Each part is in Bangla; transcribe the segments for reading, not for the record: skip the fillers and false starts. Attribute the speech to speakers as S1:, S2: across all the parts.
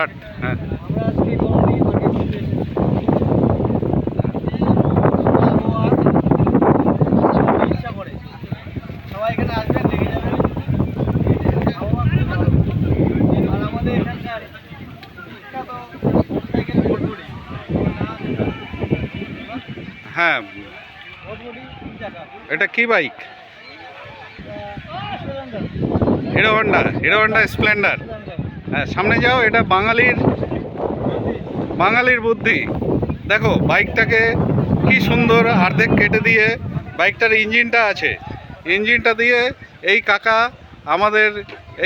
S1: স্টার্ট। হ্যাঁ হ্যাঁ, এটা কি বাইক? Hero Honda Splendor. হ্যাঁ, সামনে যাও। এটা বাঙালির বুদ্ধি। দেখো বাইকটাকে কি সুন্দর অর্ধেক কেটে দিয়ে বাইকটার ইঞ্জিনটা দিয়ে এই কাকা আমাদের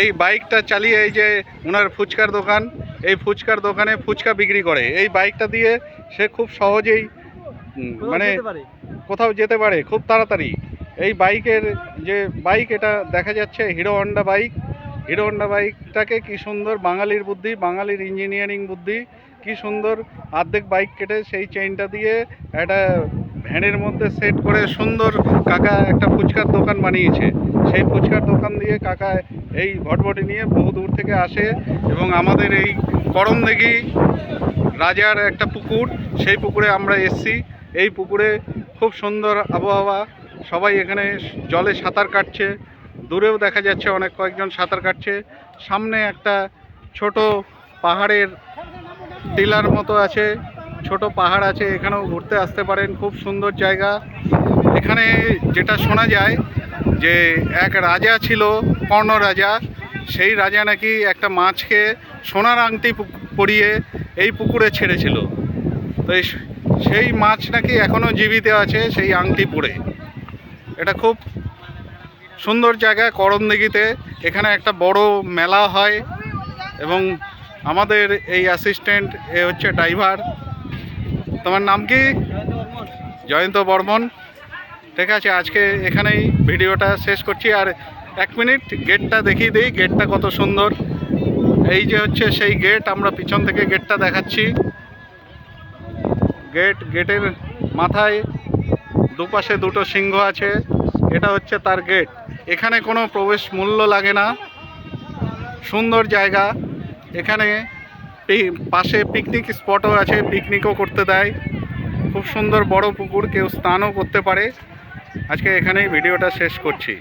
S1: এই বাইকটা চালিয়ে, এই যে ওনার ফুচকার দোকান, এই ফুচকার দোকানে ফুচকা বিক্রি করে। এই বাইকটা দিয়ে সে খুব সহজেই মানে কোথাও যেতে পারে খুব তাড়াতাড়ি। এই বাইকের যে বাইক, এটা দেখা যাচ্ছে হিরো হন্ডা বাইকটাকে কি সুন্দর বাঙালির বুদ্ধি, বাঙালির ইঞ্জিনিয়ারিং বুদ্ধি, কি সুন্দর অর্ধেক বাইক কেটে সেই চেইনটা দিয়ে একটা ভ্যানের মধ্যে সেট করে সুন্দর কাকা একটা ফুচকার দোকান বানিয়েছে। সেই ফুচকার দোকান দিয়ে কাকা এই ভটভটি নিয়ে বহু দূর থেকে আসে এবং আমাদের এই করমদিঘি রাজার একটা পুকুর, সেই পুকুরে আমরা এসছি। এই পুকুরে খুব সুন্দর আবহাওয়া, সবাই এখানে জলে সাঁতার কাটছে। দূরেও দেখা যাচ্ছে অনেক কয়েকজন সাঁতার কাটছে। সামনে একটা ছোট পাহাড়ের টিলার মতো আছে, ছোট পাহাড় আছে, এখানেও ঘুরতে আসতে পারেন। খুব সুন্দর জায়গা। এখানে যেটা শোনা যায় যে এক রাজা ছিল, কর্ণ রাজা, সেই রাজা নাকি একটা মাছকে সোনার আংটি পরিয়ে এই পুকুরে ছেড়েছিল। তো সেই মাছ নাকি এখনও জীবিত আছে সেই আংটি পরে। এটা খুব সুন্দর জায়গা করমদিঘিতে। এখানে একটা বড় মেলা হয় এবং আমাদের এই অ্যাসিস্ট্যান্ট এ হচ্ছে ড্রাইভার। তোমার নাম কি? জয়ন্ত বর্মন। ঠিক আছে, আজকে এখানেই ভিডিওটা শেষ করছি। আর 1 মিনিট গেটটা দেখিয়ে দিই, গেটটা কত সুন্দর। এই যে হচ্ছে সেই গেট, আমরা পিছন থেকে গেটটা দেখাচ্ছি। গেটের মাথায় দুপাশে দুটো সিংহ আছে, এটা হচ্ছে তার গেট। এখানে কোনো প্রবেশ মূল্য লাগে না, সুন্দর জায়গা। এখানে পাশে পিকনিক স্পটও আছে, পিকনিকও করতে দেয়। খুব সুন্দর বড় পুকুর, কেউ স্নানও করতে পারে। আজকে এখানেই ভিডিওটা শেষ করছি।